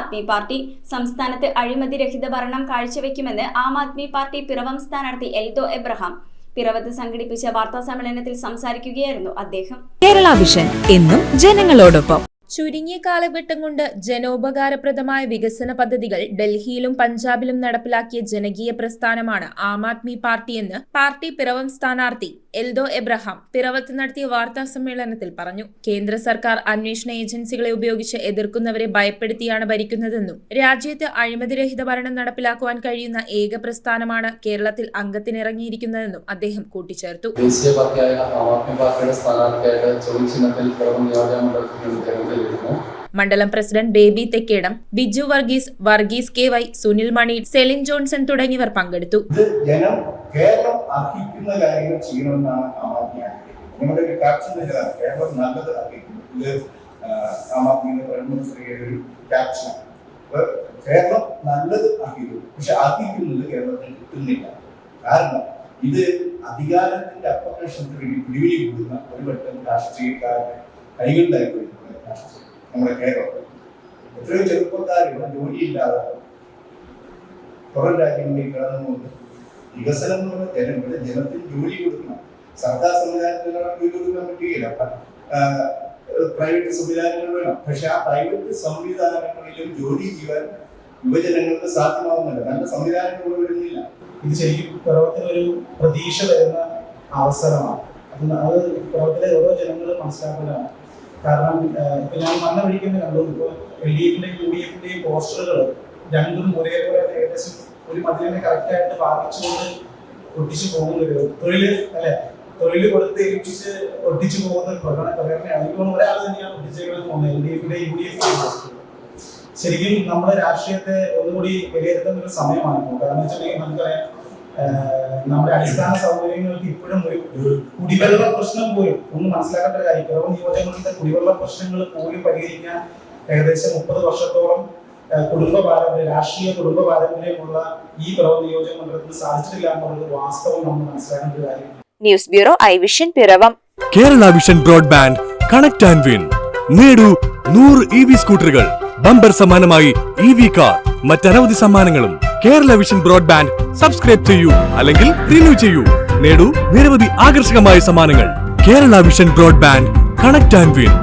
Aadmi party. സംസ്ഥാനത്ത് അഴിമതിരഹിത ഭരണം കാഴ്ചവെക്കുമെന്ന് Aam Aadmi party Piravom സ്ഥാനാർത്ഥി എൽദോ എബ്രഹാം പിറവത്ത് സംഘടിപ്പിച്ച വാർത്താസമ്മേളനത്തിൽ സംസാരിക്കുകയായിരുന്നു അദ്ദേഹം. കേരള വിഷൻ എന്നും ജനങ്ങളോടൊപ്പം. ചുരുങ്ങിയ കാലഘട്ടം കൊണ്ട് ജനോപകാരപ്രദമായ വികസന പദ്ധതികൾ ഡൽഹിയിലും പഞ്ചാബിലും നടപ്പിലാക്കിയ ജനകീയ പ്രസ്ഥാനമാണ് ആം ആദ്മി പാർട്ടിയെന്ന് പാർട്ടി പിറവം സ്ഥാനാർത്ഥി എൽദോ എബ്രഹാം പിറവത്ത് നടത്തിയ വാർത്താ സമ്മേളനത്തിൽ പറഞ്ഞു. കേന്ദ്ര സർക്കാർ അന്വേഷണ ഏജൻസികളെ ഉപയോഗിച്ച് എതിർക്കുന്നവരെ ഭയപ്പെടുത്തിയാണ് ഭരിക്കുന്നതെന്നും രാജ്യത്ത് അഴിമതിരഹിത ഭരണം നടപ്പിലാക്കുവാൻ കഴിയുന്ന ഏക പ്രസ്ഥാനമാണ് കേരളത്തിൽ അംഗത്തിനിറങ്ങിയിരിക്കുന്നതെന്നും അദ്ദേഹം കൂട്ടിച്ചേർത്തു. ദേശീയ പാർട്ടിയായ ആം ആദ്മി പാർട്ടിയുടെ സ്ഥാനാർത്ഥിയായിട്ട് ചോദിച്ചിനത്തിൽ പിറവം നിയോജകമണ്ഡലത്തിൽ മണ്ഡലം president Baby Thekkedam, Biju Varghese K Y, Sunil Mani, Celine Johnson തുടങ്ങിയവർ പങ്കെടുത്തു. ജനം കേരളം അർഹിക്കുന്ന കാര്യങ്ങൾ ചെയ്യണമെന്നാണ് ആം ആദ്മി ആഗ്രഹിക്കുന്നത്. നമ്മുടെ ഒരു ക്യാപ്ഷൻ തന്നെയാണ് കേരളം നല്ലത് അർഹിക്കുന്നു. ഇത് ആം ആദ്മിയുടെ പ്രധാനമന്ത്രിയുടെ ഒരു ക്യാപ്ഷനാണ്. കേരളം നല്ലത് അർഹിക്കുന്നു, പക്ഷെ അർഹിക്കുന്നത് കേരളത്തിൽ കിട്ടുന്നില്ല. കാരണം ഇത് അധികാരത്തിന്റെ അപ്രവേശനത്തിന് വേണ്ടി പിടിവിലി കൂടുന്ന ഒരു വട്ടം രാഷ്ട്രീയക്കാരുടെ കൈകളിലായി നമ്മുടെ കേരളം. എത്രയോ ചെറുപ്പക്കാർ ഇവിടെ ജോലിയില്ലാതെ പുറം രാജ്യങ്ങളിലേക്ക് കടന്നുകൊണ്ട് വികസനം എന്ന് പറഞ്ഞ ജനത്തിന് ജോലി കൊടുക്കണം. സർക്കാർ സംവിധാനത്തിലാണ് ജോലി കൊടുക്കാൻ പറ്റുകയില്ല, പ്രൈവറ്റ് സംവിധാനങ്ങൾ വേണം. പക്ഷെ ആ പ്രൈവറ്റ് സംവിധാനങ്ങളിലും ജോലി ചെയ്യാൻ യുവജനങ്ങൾക്ക് സാധ്യമാവുന്നില്ല, നല്ല സംവിധാനങ്ങൾ വരുന്നില്ല. ഇത് ശരിക്കും പിറവത്തിനൊരു പ്രതീക്ഷ വരുന്ന അവസരമാണ്. അത് പിറവത്തിലെ ഓരോ ജനങ്ങളും മനസ്സിലാക്കേണ്ടതാണ്. കാരണം ഇപ്പൊ ഞാൻ വന്ന വഴിക്കുന്ന കണ്ടു, ഇപ്പോൾ LDFന്റെയും UDFന്റെയും പോസ്റ്ററുകൾ രണ്ടും ഒരേപോലെ ഏകദേശം ഒരു മതിലിനെ കറക്റ്റായിട്ട് ബാധിച്ചുകൊണ്ട് ഒട്ടിച്ചു പോകുന്ന തൊഴിൽ കൊടുത്ത് ഏൽപ്പിച്ച് ഒട്ടിച്ചു പോകുന്ന ഒരു പ്രകടനമാണ്. ഇപ്പോൾ ഒരാൾ തന്നെയാണ് ഒട്ടിച്ചേക്കുന്നത് തോന്നുന്നത് LDFന്റെയും UDFന്റെയും പോസ്റ്ററുകൾ. ശരിക്കും നമ്മുടെ രാഷ്ട്രീയത്തെ ഒന്നുകൂടി വിലയിരുത്തുന്ന ഒരു സമയമാണ് ഇപ്പോൾ. കാരണം വെച്ചിട്ടുണ്ടെങ്കിൽ നമുക്കറിയാം, നമ്മുടെ അടിസ്ഥാന സൗകര്യങ്ങൾക്ക് ഇപ്പോഴും ഒരു കുടിവെള്ള പ്രശ്നം പോലും ഒന്ന് മനസ്സിലാക്കേണ്ട ഒരു കാര്യം. പിറവം നിയോജകമണ്ഡലത്തിലെ കുടിവെള്ള പ്രശ്നങ്ങൾ പോലും പരിഹരിക്കാൻ ഏകദേശം 30 വർഷത്തോളം രാഷ്ട്രീയ കുടുംബ പാരമ്പര്യമുള്ള ഈ പിറവം നിയോജകമണ്ഡലത്തിന് സാധിച്ചിട്ടില്ല എന്നുള്ളത് വാസ്തവം നമ്മൾ മനസ്സിലാക്കേണ്ട ഒരു കാര്യം. News bureau I Vision Piravom. Kerala Vision broadband connect and win. നേടൂ 100 EV സ്കൂട്ടറുകൾ, ബമ്പർ സമ്മാനമായി EV കാർ, മറ്റനവധി സമ്മാനങ്ങളും. കേരള വിഷൻ ബ്രോഡ്ബാൻഡ് സബ്സ്ക്രൈബ് ചെയ്യൂ, അല്ലെങ്കിൽ റിന്യൂ ചെയ്യൂ. നേടൂ നിരവധി ആകർഷകമായ സമ്മാനങ്ങൾ. Kerala Vision broadband connect and win.